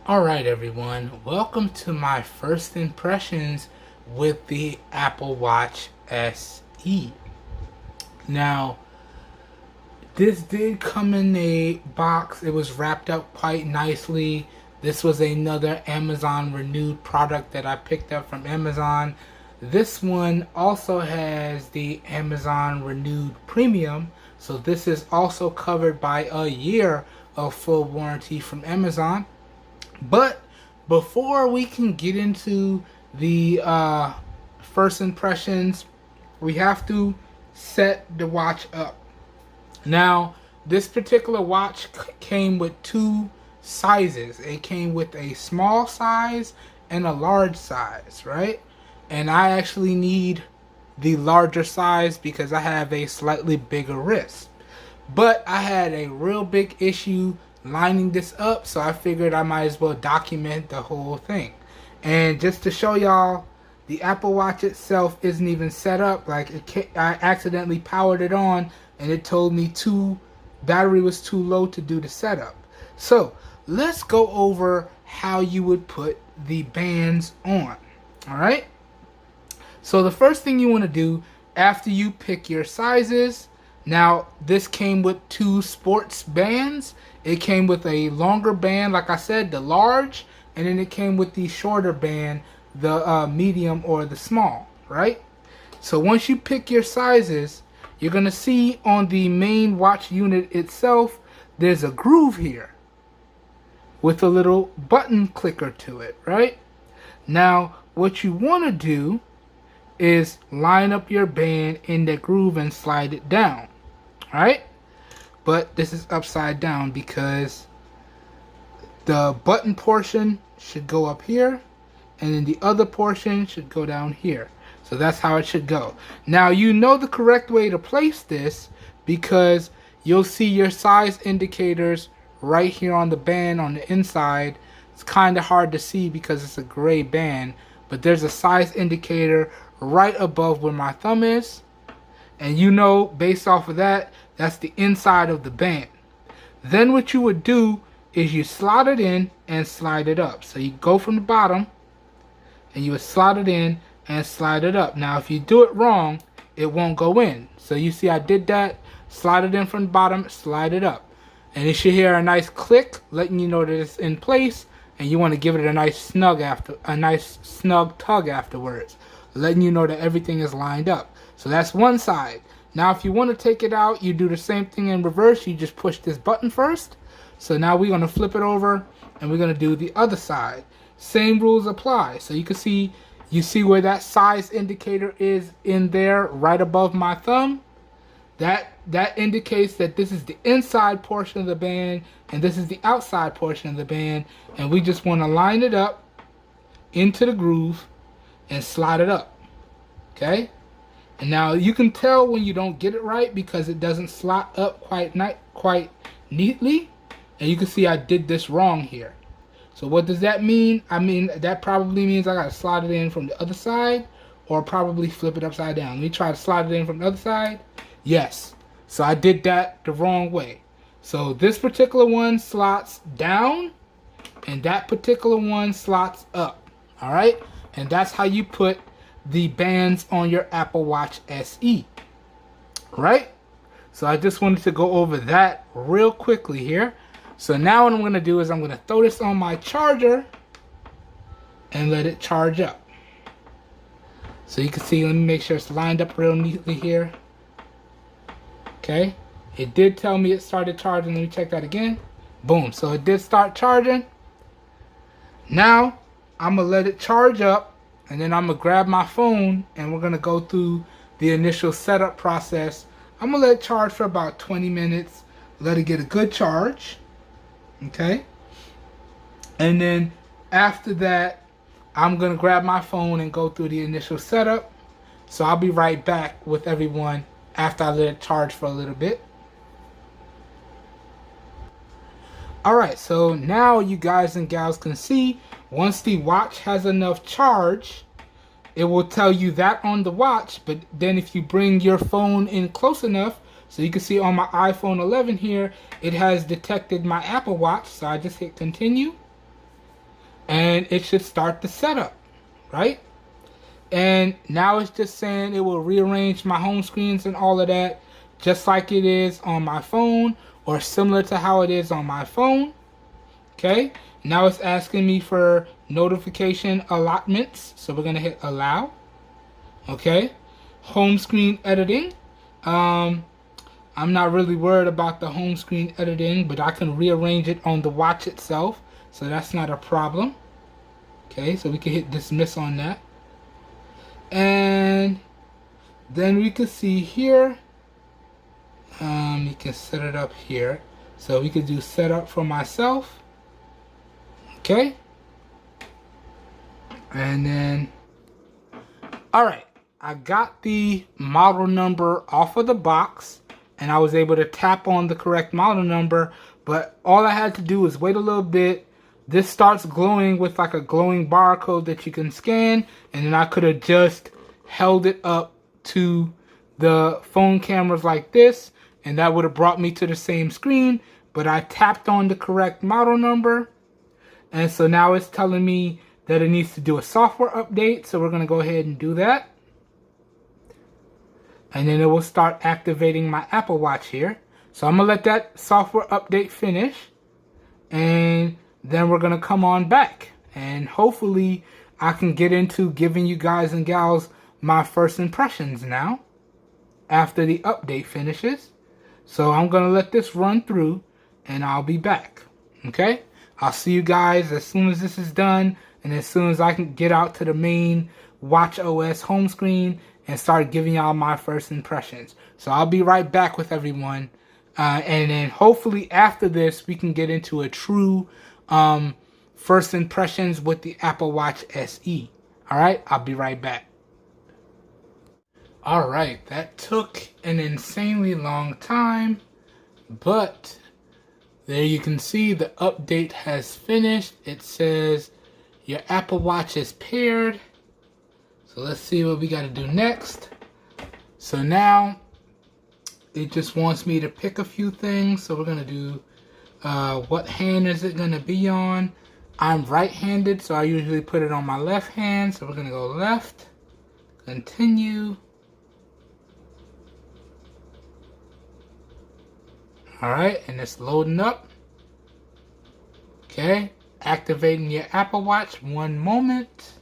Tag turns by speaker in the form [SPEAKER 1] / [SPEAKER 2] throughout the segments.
[SPEAKER 1] Alright everyone, welcome to my first impressions with the Apple Watch SE. Now, this did come in a box. It was wrapped up quite nicely. This was another Amazon renewed product that I picked up from Amazon. This one also has the Amazon renewed premium, so this is also covered by a year of full warranty from Amazon. But before we can get into the first impressions, we have to set the watch up. Now, this particular watch came with two sizes. It came with a small size and a large size, right? And I actually need the larger size because I have a slightly bigger wrist. But I had a real big issue lining this up, so I figured I might as well document the whole thing. And just to show y'all, the Apple Watch itself isn't even set up. Like, I accidentally powered it on and it told me battery was too low to do the setup. So let's go over how you would put the bands on. Alright, so the first thing you want to do after you pick your sizes, now this came with two sports bands. It came with a longer band, like I said, the large, and then it came with the shorter band, the medium or the small, right? So once you pick your sizes, you're going to see on the main watch unit itself, there's a groove here with a little button clicker to it, right? Now, what you want to do is line up your band in the groove and slide it down, right? But this is upside down because the button portion should go up here and then the other portion should go down here. So that's how it should go. Now, you know the correct way to place this because you'll see your size indicators right here on the band on the inside. It's kind of hard to see because it's a gray band, but there's a size indicator right above where my thumb is. And you know, based off of that, that's the inside of the band. Then what you would do is you slot it in and slide it up. So you go from the bottom and you would slot it in and slide it up. Now if you do it wrong, it won't go in. So you see I did that, slide it in from the bottom, slide it up. And you should hear a nice click letting you know that it's in place, and you want to give it a nice snug tug afterwards, letting you know that everything is lined up. So that's one side. Now if you want to take it out, you do the same thing in reverse. You just push this button first. So now we're going to flip it over and we're going to do the other side. Same rules apply. So you see where that size indicator is in there right above my thumb. That indicates that this is the inside portion of the band and this is the outside portion of the band, and we just want to line it up into the groove and slide it up. Okay? And now you can tell when you don't get it right because it doesn't slot up quite neatly. And you can see I did this wrong here. So what does that mean? I mean, that probably means I got to slide it in from the other side or probably flip it upside down. Let me try to slide it in from the other side. Yes. So I did that the wrong way. So this particular one slots down and that particular one slots up. All right? And that's how you put the bands on your Apple Watch SE, right? So I just wanted to go over that real quickly here. So now what I'm going to do is I'm going to throw this on my charger and let it charge up. So you can see, let me make sure it's lined up real neatly here. Okay, it did tell me it started charging. Let me check that again. Boom, so it did start charging. Now I'm going to let it charge up. And then I'm going to grab my phone and we're going to go through the initial setup process. I'm going to let it charge for about 20 minutes. Let it get a good charge. Okay. And then after that, I'm going to grab my phone and go through the initial setup. So I'll be right back with everyone after I let it charge for a little bit. Alright, so now you guys and gals can see once the watch has enough charge, it will tell you that on the watch. But then if you bring your phone in close enough, so you can see on my iPhone 11 here, it has detected my Apple Watch. So I just hit continue. and it should start the setup, right? And now it's just saying it will rearrange my home screens and all of that, just like it is on my phone, or similar to how it is on my phone. Okay, now it's asking me for notification allotments, so we're gonna hit allow. Okay, home screen editing. I'm not really worried about the home screen editing, but I can rearrange it on the watch itself, so that's not a problem. Okay, so we can hit dismiss on that. And then we can see here, you can set it up here. So we could do setup for myself. Okay. And then, all right, I got the model number off of the box, and I was able to tap on the correct model number, but all I had to do was wait a little bit. This starts glowing with like a glowing barcode that you can scan, and then I could have just held it up to the phone cameras like this, and that would have brought me to the same screen, but I tapped on the correct model number, and so now it's telling me that it needs to do a software update, so we're going to go ahead and do that. And then it will start activating my Apple Watch here. So I'm going to let that software update finish, and then we're going to come on back, and hopefully I can get into giving you guys and gals my first impressions now after the update finishes. So I'm going to let this run through, and I'll be back. Okay? I'll see you guys as soon as this is done, and as soon as I can get out to the main Watch OS home screen and start giving y'all my first impressions. So I'll be right back with everyone. And then hopefully after this, we can get into a true first impressions with the Apple Watch SE. All right, I'll be right back. All right, that took an insanely long time, but there you can see the update has finished. It says your Apple Watch is paired. So let's see what we got to do next. So now it just wants me to pick a few things. So we're going to do what hand is it going to be on. I'm right-handed, so I usually put it on my left hand. So we're going to go left, continue. Alright, and it's loading up. Okay, activating your Apple Watch. One moment.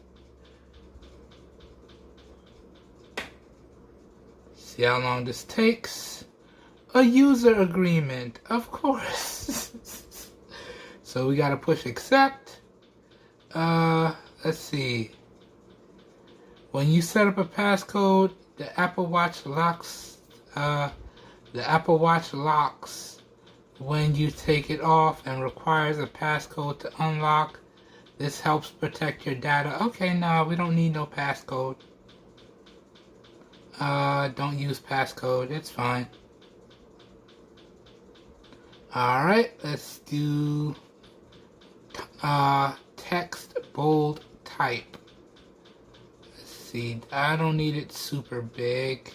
[SPEAKER 1] See how long this takes. A user agreement, of course. So we gotta push accept. Let's see. When you set up a passcode, the Apple Watch locks. The Apple Watch locks when you take it off and requires a passcode to unlock. This helps protect your data. Okay, no, we don't need no passcode. Don't use passcode. It's fine. Alright, let's do text bold type. Let's see. I don't need it super big.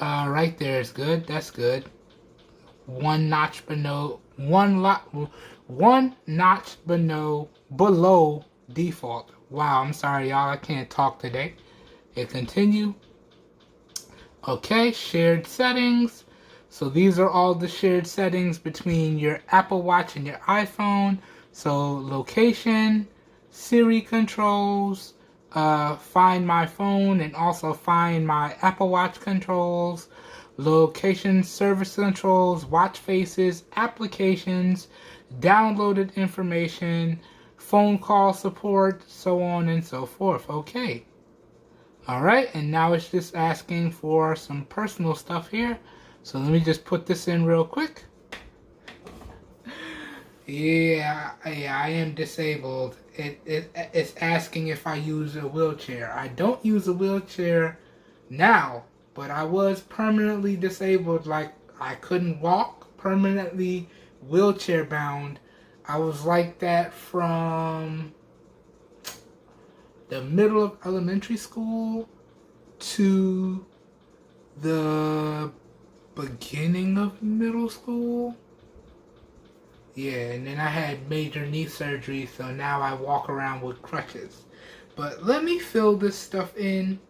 [SPEAKER 1] Right there is good. That's good. One notch below default. Wow, I'm sorry, y'all. I can't talk today. Hit continue. Okay, shared settings. So these are all the shared settings between your Apple Watch and your iPhone. So location, Siri controls, find my phone, and also find my Apple Watch controls, location service controls, watch faces, applications, downloaded information, phone call support, so on and so forth. Okay. Alright, and now it's just asking for some personal stuff here. So let me just put this in real quick. Yeah, I am disabled. It's asking if I use a wheelchair. I don't use a wheelchair now, but I was permanently disabled. Like, I couldn't walk, permanently wheelchair bound. I was like that from the middle of elementary school to the beginning of middle school. Yeah, and then I had major knee surgery, so now I walk around with crutches. But let me fill this stuff in,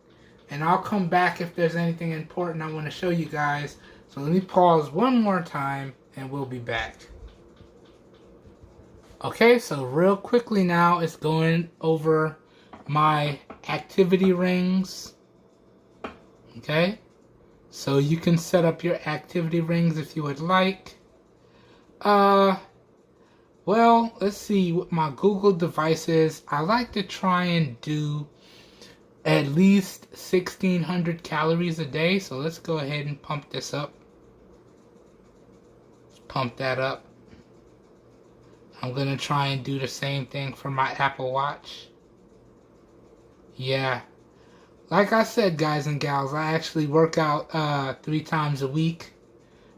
[SPEAKER 1] and I'll come back if there's anything important I want to show you guys. So let me pause one more time, and we'll be back. Okay, so real quickly now, it's going over my activity rings. Okay, so you can set up your activity rings if you would like. Well, let's see, with my Google devices, I like to try and do at least 1,600 calories a day. So let's go ahead and pump this up. Let's pump that up. I'm going to try and do the same thing for my Apple Watch. Yeah. Like I said, guys and gals, I actually work out 3 times a week.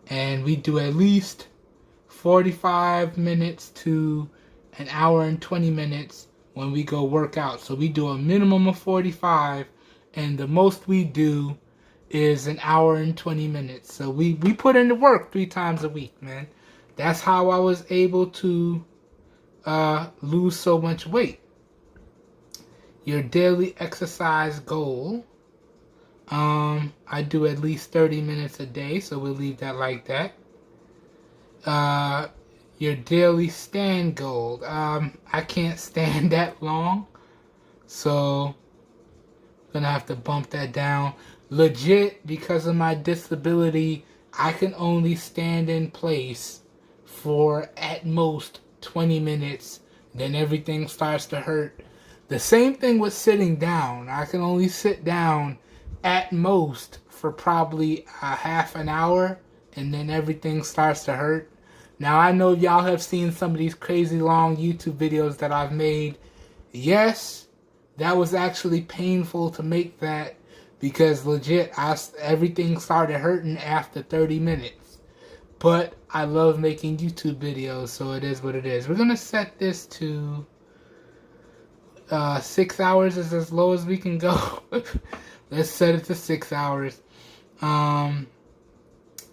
[SPEAKER 1] And we do at least 45 minutes to an hour and 20 minutes when we go work out. So we do a minimum of 45, and the most we do is an hour and 20 minutes. So we put in the work 3 times a week, man. That's how I was able to lose so much weight. Your daily exercise goal. I do at least 30 minutes a day, so we'll leave that like that. Your daily stand goal. I can't stand that long, so I'm gonna have to bump that down. Legit, because of my disability, I can only stand in place for at most 20 minutes. Then everything starts to hurt. The same thing with sitting down. I can only sit down at most for probably a half an hour, and then everything starts to hurt. Now, I know y'all have seen some of these crazy long YouTube videos that I've made. Yes, that was actually painful to make that, because legit, everything started hurting after 30 minutes. But I love making YouTube videos, so it is what it is. We're going to set this to 6 hours is as low as we can go. Let's set it to 6 hours.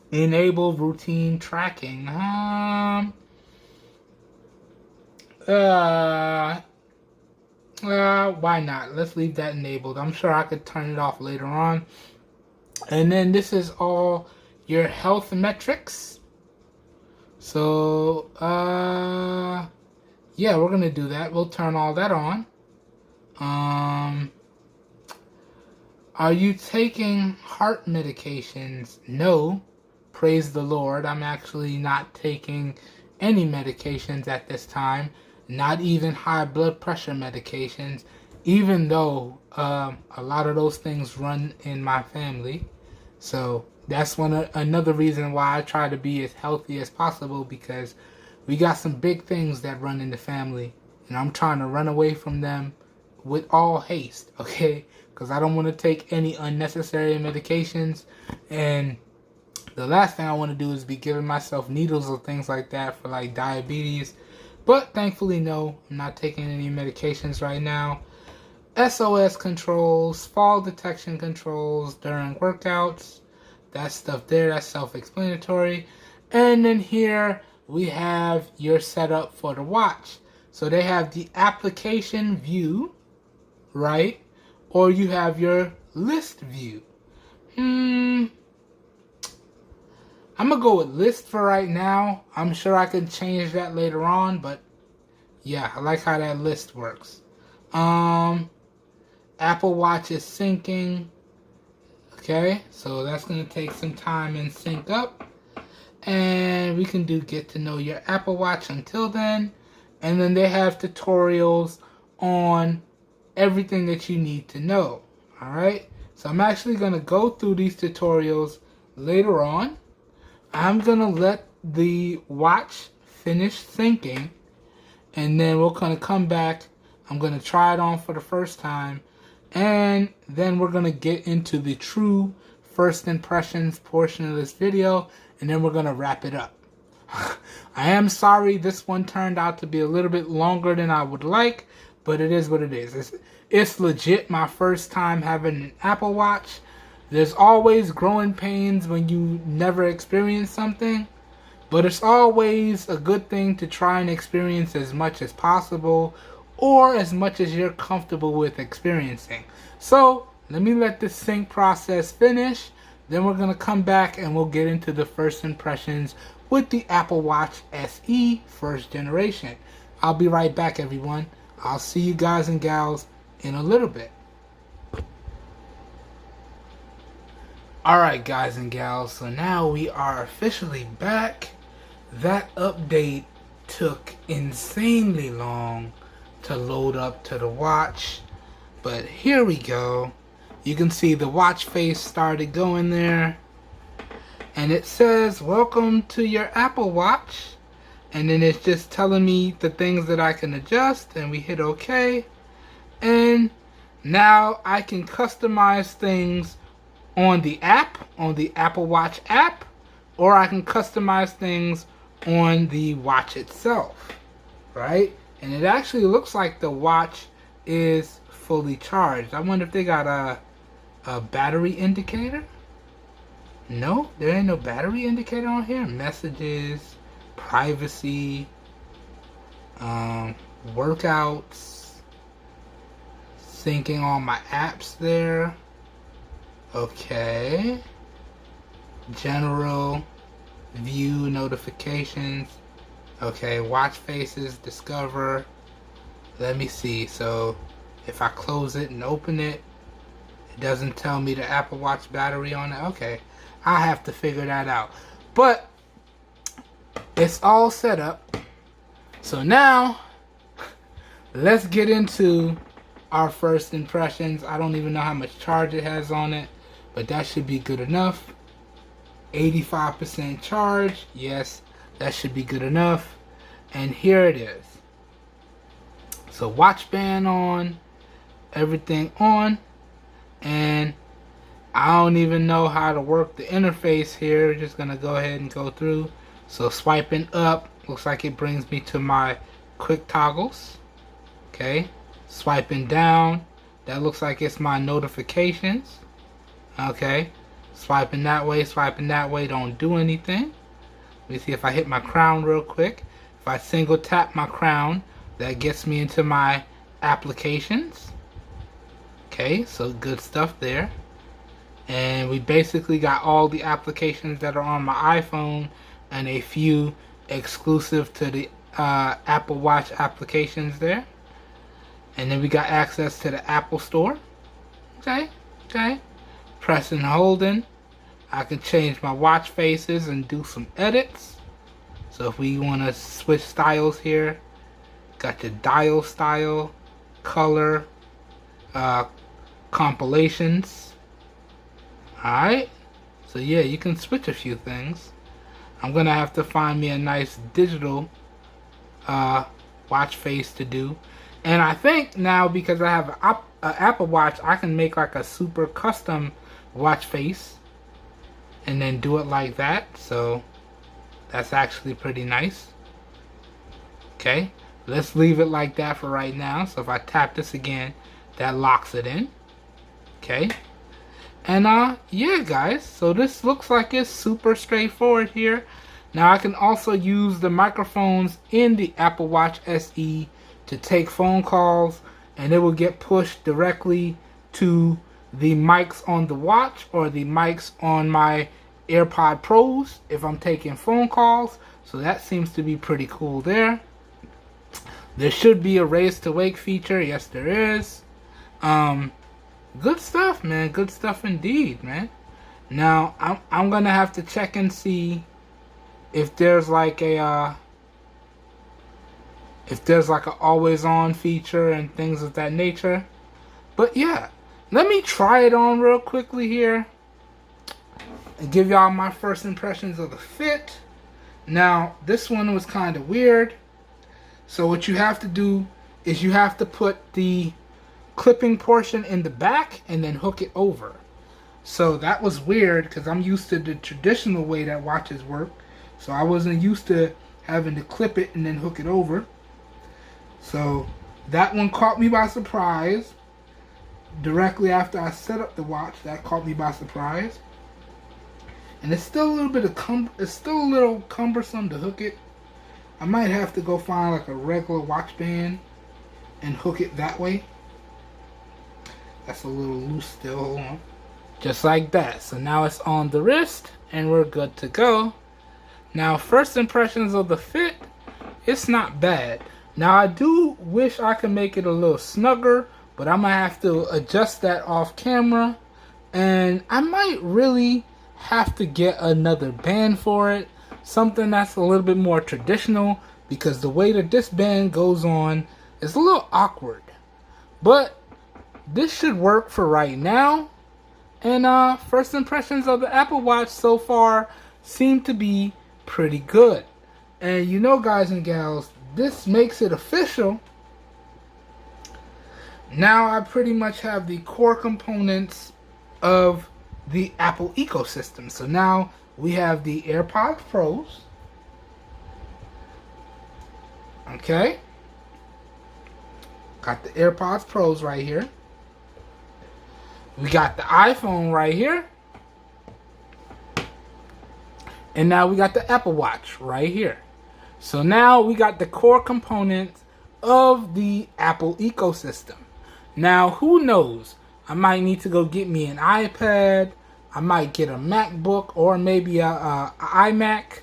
[SPEAKER 1] Enable routine tracking. Why not? Let's leave that enabled. I'm sure I could turn it off later on. And then this is all your health metrics. So, yeah, we're gonna do that. We'll turn all that on. Are you taking heart medications? No. Praise the Lord. I'm actually not taking any medications at this time. Not even high blood pressure medications. Even though a lot of those things run in my family. So that's another reason why I try to be as healthy as possible. Because we got some big things that run in the family. And I'm trying to run away from them with all haste. Okay? Because I don't want to take any unnecessary medications. And the last thing I want to do is be giving myself needles or things like that for like diabetes. But thankfully, no, I'm not taking any medications right now. SOS controls, fall detection controls during workouts. That stuff there, that's self-explanatory. And then here we have your setup for the watch. So they have the application view, right? Or you have your list view. I'm going to go with list for right now. I'm sure I can change that later on, but yeah, I like how that list works. Apple Watch is syncing. Okay, so that's going to take some time and sync up. And we can do get to know your Apple Watch until then. And then they have tutorials on everything that you need to know. Alright, so I'm actually going to go through these tutorials later on. I'm going to let the watch finish syncing, and then we're going to come back. I'm going to try it on for the first time, and then we're going to get into the true first impressions portion of this video, and then we're going to wrap it up. I am sorry this one turned out to be a little bit longer than I would like, but it is what it is. It's legit my first time having an Apple Watch. There's always growing pains when you never experience something. But it's always a good thing to try and experience as much as possible, or as much as you're comfortable with experiencing. So let me let this sync process finish. Then we're going to come back and we'll get into the first impressions with the Apple Watch SE first generation. I'll be right back, everyone. I'll see you guys and gals in a little bit. Alright guys and gals, so now we are officially back. That update took insanely long to load up to the watch, but here we go. You can see the watch face started going there, and it says welcome to your Apple Watch, and then it's just telling me the things that I can adjust, and we hit OK, and now I can customize things on the app, on the Apple Watch app, or I can customize things on the watch itself, right? And it actually looks like the watch is fully charged. I wonder if they got a battery indicator. No, there ain't no battery indicator on here. Messages, privacy, workouts, syncing all my apps there. Okay. General view notifications. Okay, watch faces, discover. Let me see. So if I close it and open it, it doesn't tell me the Apple Watch battery on it. Okay, I have to figure that out. But it's all set up. So now let's get into our first impressions. I don't even know how much charge it has on it, but that should be good enough. 85% charge. Yes, that should be good enough. And here it is. So watch band on, everything on, and I don't even know how to work the interface here. We're just gonna go ahead and go through. So swiping up looks like it brings me to my quick toggles. Okay, swiping down, that looks like it's my notifications. Okay, swiping that way don't do anything. Let me see if I hit my crown real quick. If I single tap my crown, that gets me into my applications. Okay, so good stuff there. And we basically got all the applications that are on my iPhone and a few exclusive to the Apple Watch applications there. And then we got access to the Apple Store. Okay. Pressing and holding, I can change my watch faces and do some edits. So if we want to switch styles here, got your dial style, color, compilations. Alright, so yeah, you can switch a few things. I'm gonna have to find me a nice digital watch face to do. And I think now, because I have an Apple Watch, I can make like a super custom watch face and then do it like that. So that's actually pretty nice. Okay, let's leave it like that for right now. So if I tap this again, that locks it in. Okay, and yeah guys, so this looks like it's super straightforward here. Now I can also use the microphones in the Apple Watch SE to take phone calls, and it will get pushed directly to the mics on the watch or the mics on my AirPod Pros if I'm taking phone calls. So that seems to be pretty cool there. There should be a raise to wake feature. Yes, there is. Good stuff, man. Good stuff indeed, man. Now I'm gonna have to check and see if there's like a always on feature and things of that nature. But yeah, let me try it on real quickly here and give y'all my first impressions of the fit. Now this one was kind of weird. So what you have to do is you have to put the clipping portion in the back and then hook it over. So that was weird because I'm used to the traditional way that watches work. So I wasn't used to having to clip it and then hook it over. So that one caught me by surprise. Directly after I set up the watch, that caught me by surprise. and it's still a little bit of it's still a little cumbersome to hook it. I might have to go find like a regular watch band and hook it that way. That's a little loose still. Hold on. Just like that. So now it's on the wrist and we're good to go. Now, first impressions of the fit, it's not bad. Now, I do wish I could make it a little snugger, but I'm going to have to adjust that off camera. And I might really have to get another band for it. Something that's a little bit more traditional, because the way that this band goes on is a little awkward. But this should work for right now. And first impressions of the Apple Watch so far seem to be pretty good. And you know, guys and gals, this makes it official. Now I pretty much have the core components of the Apple ecosystem. So now we have the AirPods Pros. Okay. Got the AirPods Pros right here. We got the iPhone right here. And now we got the Apple Watch right here. So now we got the core components of the Apple ecosystem. Now, who knows? I might need to go get me an iPad. I might get a MacBook or maybe a iMac.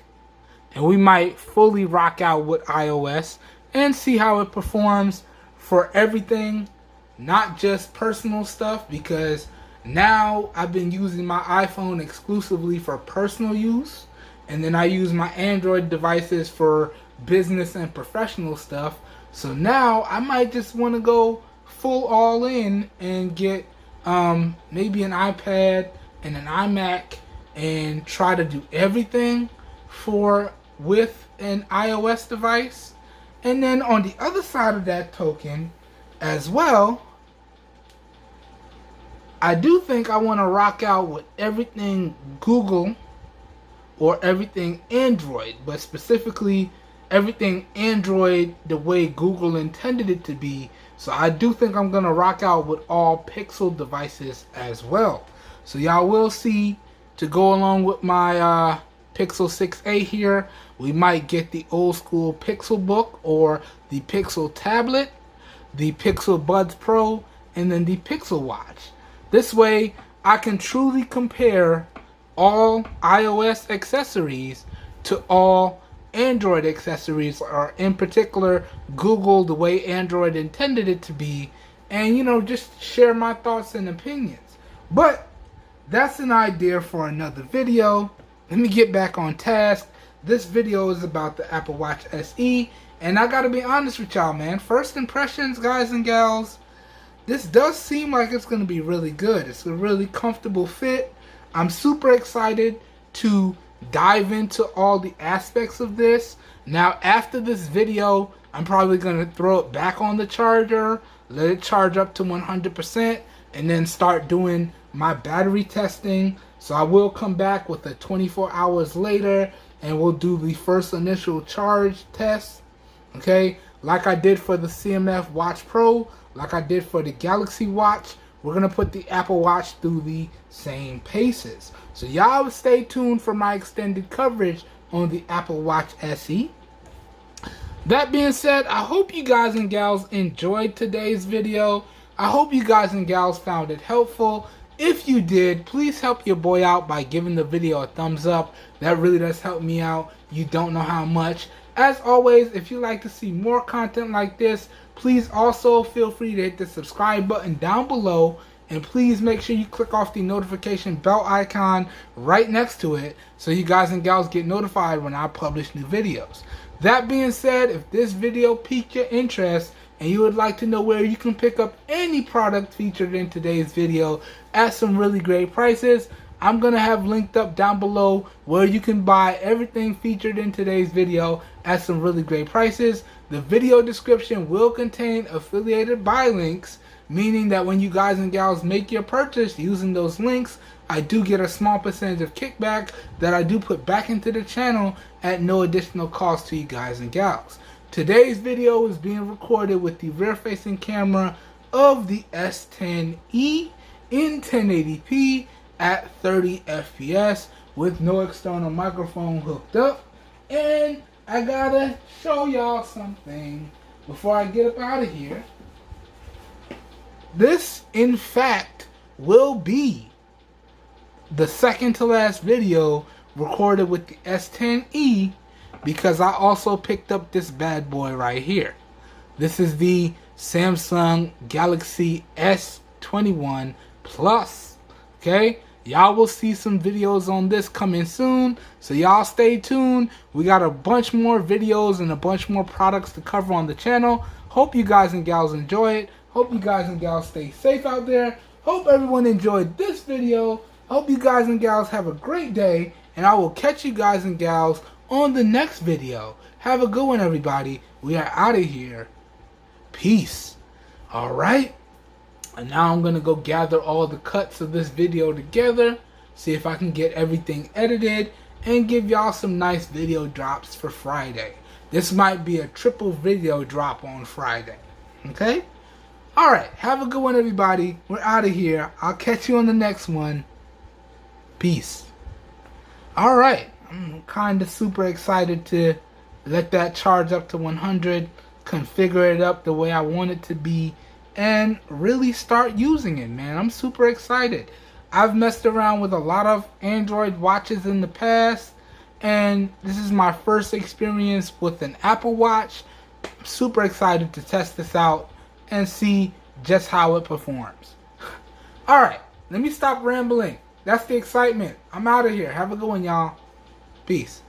[SPEAKER 1] And we might fully rock out with iOS and see how it performs for everything. Not just personal stuff, because now I've been using my iPhone exclusively for personal use, and then I use my Android devices for business and professional stuff. So now I might just want to go full all in and get maybe an iPad and an iMac and try to do everything with an iOS device. And then on the other side of that token as well, I do think I want to rock out with everything Google or everything Android, but specifically everything Android the way Google intended it to be. So I do think I'm going to rock out with all Pixel devices as well. So y'all will see, to go along with my Pixel 6a here, we might get the old school Pixel Book or the Pixel Tablet, the Pixel Buds Pro, and then the Pixel Watch. This way, I can truly compare all iOS accessories to all Android accessories, or in particular, Google the way Android intended it to be, and, you know, just share my thoughts and opinions. But that's an idea for another video. Let me get back on task. This video is about the Apple Watch SE, and I gotta be honest with y'all, man. First impressions, guys and gals, this does seem like it's going to be really good. It's a really comfortable fit. I'm super excited to dive into all the aspects of this. Now, after this video, I'm probably going to throw it back on the charger, let it charge up to 100%, and then start doing my battery testing. So I will come back with a 24 hours later, and we'll do the first initial charge test. Okay, like I did for the CMF Watch Pro, like I did for the Galaxy Watch, we're going to put the Apple Watch through the same paces. So y'all stay tuned for my extended coverage on the Apple Watch SE. That being said, I hope you guys and gals enjoyed today's video. I hope you guys and gals found it helpful. If you did, please help your boy out by giving the video a thumbs up. That really does help me out. You don't know how much. As always, if you like to see more content like this, please also feel free to hit the subscribe button down below, and please make sure you click off the notification bell icon right next to it so you guys and gals get notified when I publish new videos. That being said, if this video piqued your interest and you would like to know where you can pick up any product featured in today's video at some really great prices, I'm going to have linked up down below where you can buy everything featured in today's video at some really great prices. The video description will contain affiliated buy links, meaning that when you guys and gals make your purchase using those links, I do get a small percentage of kickback that I do put back into the channel at no additional cost to you guys and gals. Today's video is being recorded with the rear-facing camera of the S10e in 1080p at 30 FPS with no external microphone hooked up. And I gotta show y'all something before I get up out of here. This, in fact, will be the second to last video recorded with the S10e, because I also picked up this bad boy right here. This is the Samsung Galaxy S21 Plus. Okay, y'all will see some videos on this coming soon, so y'all stay tuned. We got a bunch more videos and a bunch more products to cover on the channel. Hope you guys and gals enjoy it. Hope you guys and gals stay safe out there. Hope everyone enjoyed this video. Hope you guys and gals have a great day, and I will catch you guys and gals on the next video. Have a good one, everybody. We are out of here. Peace. Alright? And now I'm going to go gather all the cuts of this video together, see if I can get everything edited, and give y'all some nice video drops for Friday. This might be a triple video drop on Friday. Okay? Alright, have a good one, everybody. We're out of here. I'll catch you on the next one. Peace. Alright, I'm kind of super excited to let that charge up to 100, configure it up the way I want it to be, and really start using it, man. I'm super excited. I've messed around with a lot of Android watches in the past, and this is my first experience with an Apple Watch. I'm super excited to test this out and see just how it performs. Alright, let me stop rambling. That's the excitement. I'm out of here. Have a good one, y'all. Peace.